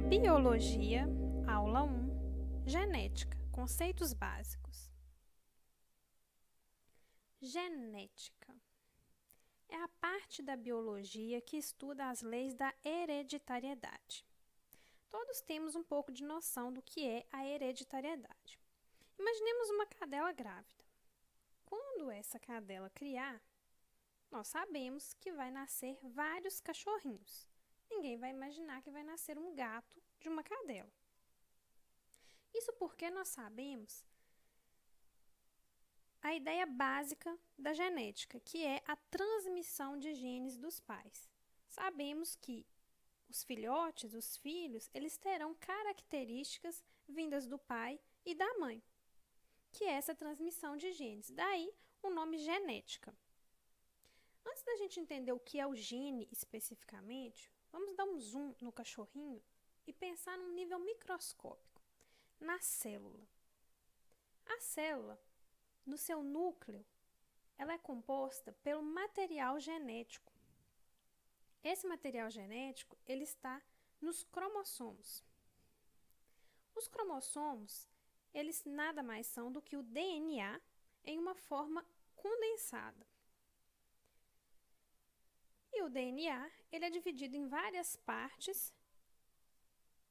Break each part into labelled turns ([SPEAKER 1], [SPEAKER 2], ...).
[SPEAKER 1] Biologia, aula 1, Genética, conceitos básicos. Genética é a parte da biologia que estuda as leis da hereditariedade. Todos temos um pouco de noção do que é a hereditariedade. Imaginemos uma cadela grávida. Quando essa cadela criar, nós sabemos que vai nascer vários cachorrinhos. Ninguém vai imaginar que vai nascer um gato de uma cadela. Isso porque nós sabemos a ideia básica da genética, que é a transmissão de genes dos pais. Sabemos que os filhotes, os filhos, eles terão características vindas do pai e da mãe, que é essa transmissão de genes. Daí o nome genética. Antes da gente entender o que é o gene especificamente, vamos dar um zoom no cachorrinho e pensar num nível microscópico, na célula. A célula, no seu núcleo, ela é composta pelo material genético. Esse material genético, ele está nos cromossomos. Os cromossomos, eles nada mais são do que o DNA em uma forma condensada. E o DNA, ele é dividido em várias partes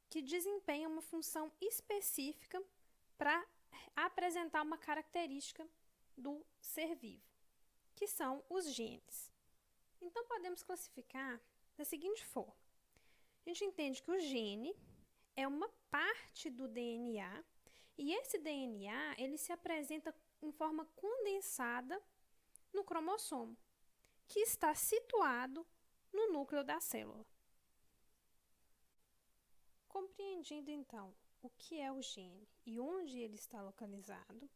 [SPEAKER 1] que desempenham uma função específica para apresentar uma característica do ser vivo, que são os genes. Então, podemos classificar da seguinte forma. A gente entende que o gene é uma parte do DNA e esse DNA, ele se apresenta em forma condensada no cromossomo, que está situado no núcleo da célula. Compreendido, então, o que é o gene e onde ele está localizado,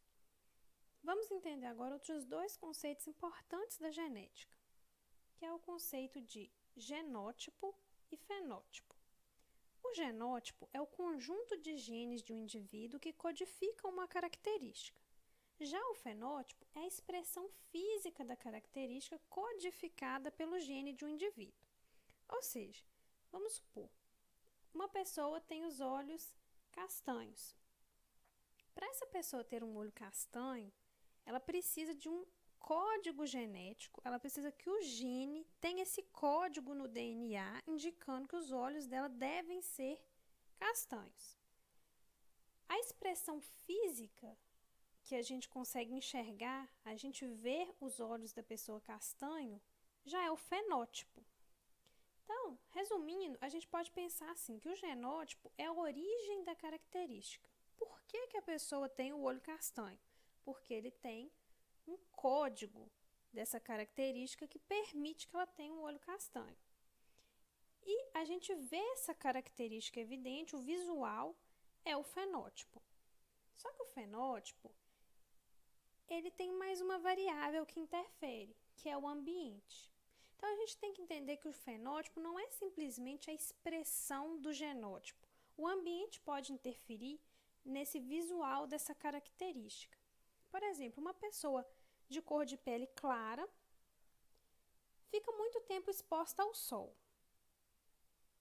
[SPEAKER 1] vamos entender agora outros dois conceitos importantes da genética, que é o conceito de genótipo e fenótipo. O genótipo é o conjunto de genes de um indivíduo que codificam uma característica. Já o fenótipo é a expressão física da característica codificada pelo gene de um indivíduo. Ou seja, vamos supor, uma pessoa tem os olhos castanhos. Para essa pessoa ter um olho castanho, ela precisa de um código genético, ela precisa que o gene tenha esse código no DNA indicando que os olhos dela devem ser castanhos. A expressão física que a gente consegue enxergar, a gente vê os olhos da pessoa castanho, já é o fenótipo. Então, resumindo, a gente pode pensar assim, que o genótipo é a origem da característica. Por que a pessoa tem o olho castanho? Porque ele tem um código dessa característica que permite que ela tenha um olho castanho. E a gente vê essa característica evidente, o visual é o fenótipo. Só que o fenótipo, ele tem mais uma variável que interfere, que é o ambiente. Então, a gente tem que entender que o fenótipo não é simplesmente a expressão do genótipo. O ambiente pode interferir nesse visual dessa característica. Por exemplo, uma pessoa de cor de pele clara fica muito tempo exposta ao sol.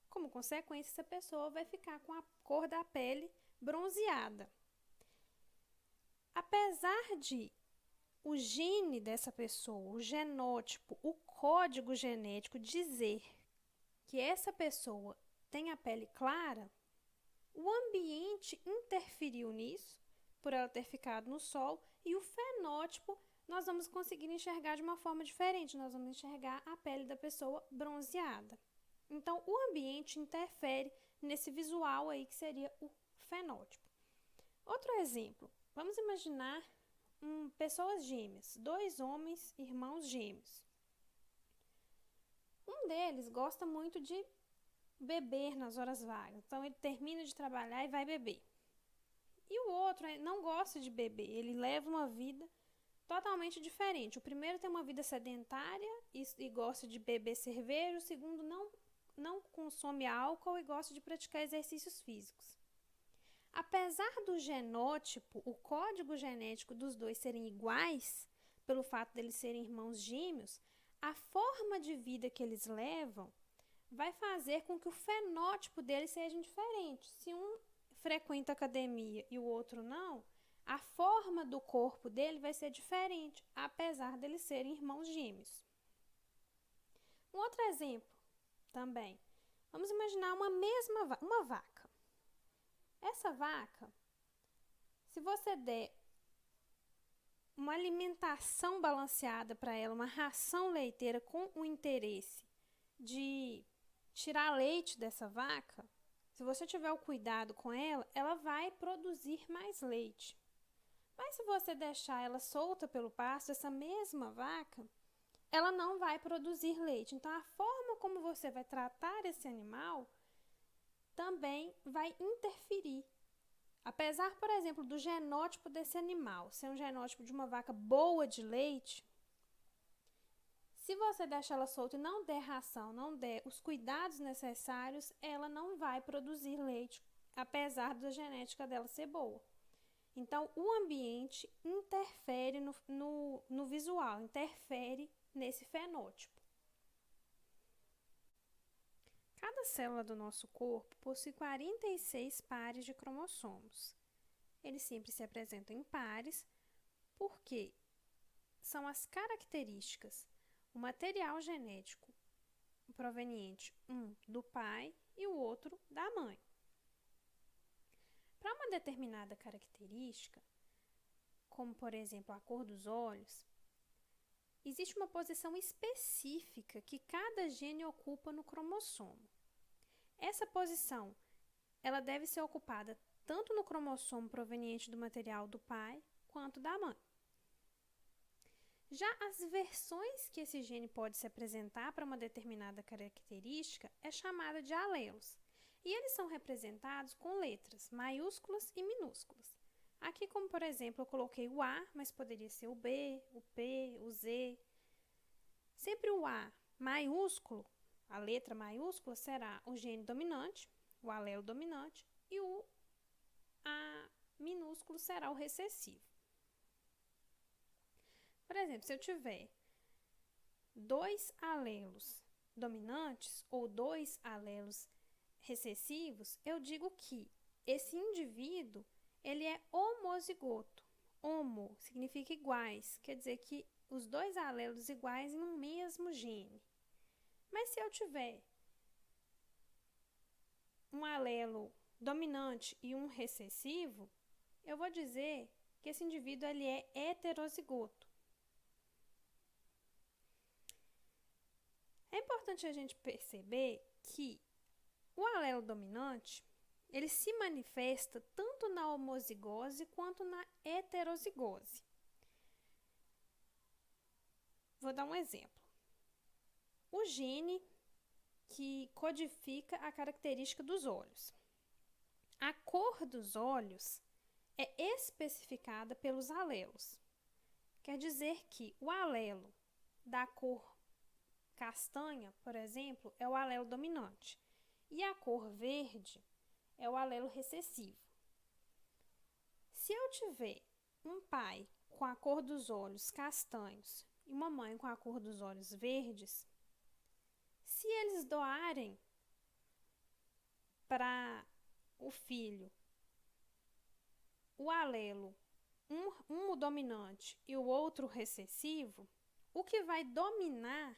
[SPEAKER 1] Como consequência, essa pessoa vai ficar com a cor da pele bronzeada. Apesar de o gene dessa pessoa, o genótipo, o código genético dizer que essa pessoa tem a pele clara, o ambiente interferiu nisso, por ela ter ficado no sol, e o fenótipo nós vamos conseguir enxergar de uma forma diferente, nós vamos enxergar a pele da pessoa bronzeada. Então, o ambiente interfere nesse visual aí que seria o fenótipo. Outro exemplo, vamos imaginar pessoas gêmeas, dois homens, irmãos gêmeos. Um deles gosta muito de beber nas horas vagas, então ele termina de trabalhar e vai beber. E o outro não gosta de beber, ele leva uma vida totalmente diferente. O primeiro tem uma vida sedentária e gosta de beber cerveja, o segundo não consome álcool e gosta de praticar exercícios físicos. Apesar do genótipo, o código genético dos dois serem iguais, pelo fato de eles serem irmãos gêmeos, a forma de vida que eles levam vai fazer com que o fenótipo dele seja diferente. Se um frequenta academia e o outro não, a forma do corpo dele vai ser diferente, apesar deles serem irmãos gêmeos. Um outro exemplo também. Vamos imaginar uma vaca. Essa vaca, se você der uma alimentação balanceada para ela, uma ração leiteira com o interesse de tirar leite dessa vaca, se você tiver o cuidado com ela, ela vai produzir mais leite. Mas se você deixar ela solta pelo pasto, essa mesma vaca, ela não vai produzir leite. Então, a forma como você vai tratar esse animal também vai interferir. Apesar, por exemplo, do genótipo desse animal ser um genótipo de uma vaca boa de leite, se você deixar ela solta e não der ração, não der os cuidados necessários, ela não vai produzir leite, apesar da genética dela ser boa. Então, o ambiente interfere no visual, interfere nesse fenótipo. Cada célula do nosso corpo possui 46 pares de cromossomos. Eles sempre se apresentam em pares porque são as características, o material genético proveniente do pai e o outro da mãe. Para uma determinada característica, como por exemplo a cor dos olhos, existe uma posição específica que cada gene ocupa no cromossomo. Essa posição, ela deve ser ocupada tanto no cromossomo proveniente do material do pai quanto da mãe. Já as versões que esse gene pode se apresentar para uma determinada característica é chamada de alelos. E eles são representados com letras maiúsculas e minúsculas. Aqui, como por exemplo, eu coloquei o A, mas poderia ser o B, o P, o Z. Sempre o A maiúsculo, a letra maiúscula, será o gene dominante, o alelo dominante, e o A minúsculo será o recessivo. Por exemplo, se eu tiver 2 alelos dominantes ou 2 alelos recessivos, eu digo que esse indivíduo ele é homozigoto. Homo significa iguais, quer dizer que os 2 alelos iguais em um mesmo gene. Mas se eu tiver um alelo dominante e um recessivo, eu vou dizer que esse indivíduo ele é heterozigoto. É importante a gente perceber que o alelo dominante, ele se manifesta tanto na homozigose quanto na heterozigose. Vou dar um exemplo. O gene que codifica a característica dos olhos. A cor dos olhos é especificada pelos alelos. Quer dizer que o alelo da cor castanha, por exemplo, é o alelo dominante. E a cor verde é o alelo recessivo. Se eu tiver um pai com a cor dos olhos castanhos e uma mãe com a cor dos olhos verdes, se eles doarem para o filho o alelo, um dominante e o outro recessivo, o que vai dominar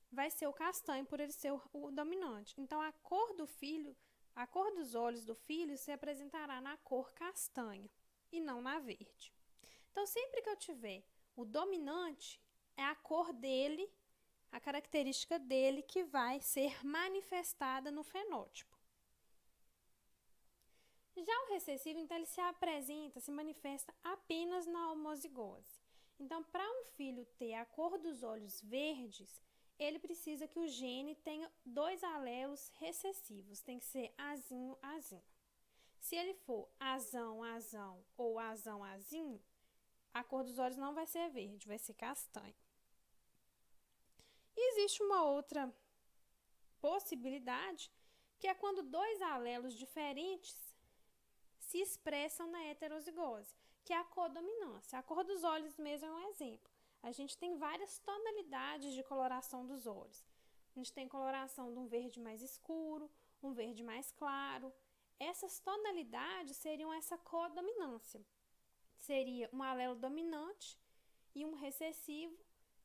[SPEAKER 1] vai ser o castanho, por ele ser o dominante. Então, a cor do filho, a cor dos olhos do filho se apresentará na cor castanha e não na verde. Então, sempre que eu tiver o dominante, é a cor dele, a característica dele que vai ser manifestada no fenótipo. Já o recessivo, então, ele se apresenta, se manifesta apenas na homozigose. Então, para um filho ter a cor dos olhos verdes, ele precisa que o gene tenha 2 alelos recessivos, tem que ser azinho, azinho. Se ele for azão, azão ou azão, azinho, a cor dos olhos não vai ser verde, vai ser castanho. E existe uma outra possibilidade, que é quando 2 alelos diferentes se expressam na heterozigose, que é a codominância. A cor dos olhos mesmo é um exemplo. A gente tem várias tonalidades de coloração dos olhos. A gente tem coloração de um verde mais escuro, um verde mais claro. Essas tonalidades seriam essa codominância. Seria um alelo dominante e um recessivo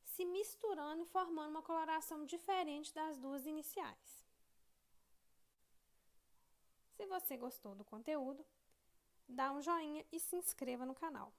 [SPEAKER 1] se misturando e formando uma coloração diferente das duas iniciais. Se você gostou do conteúdo, dá um joinha e se inscreva no canal.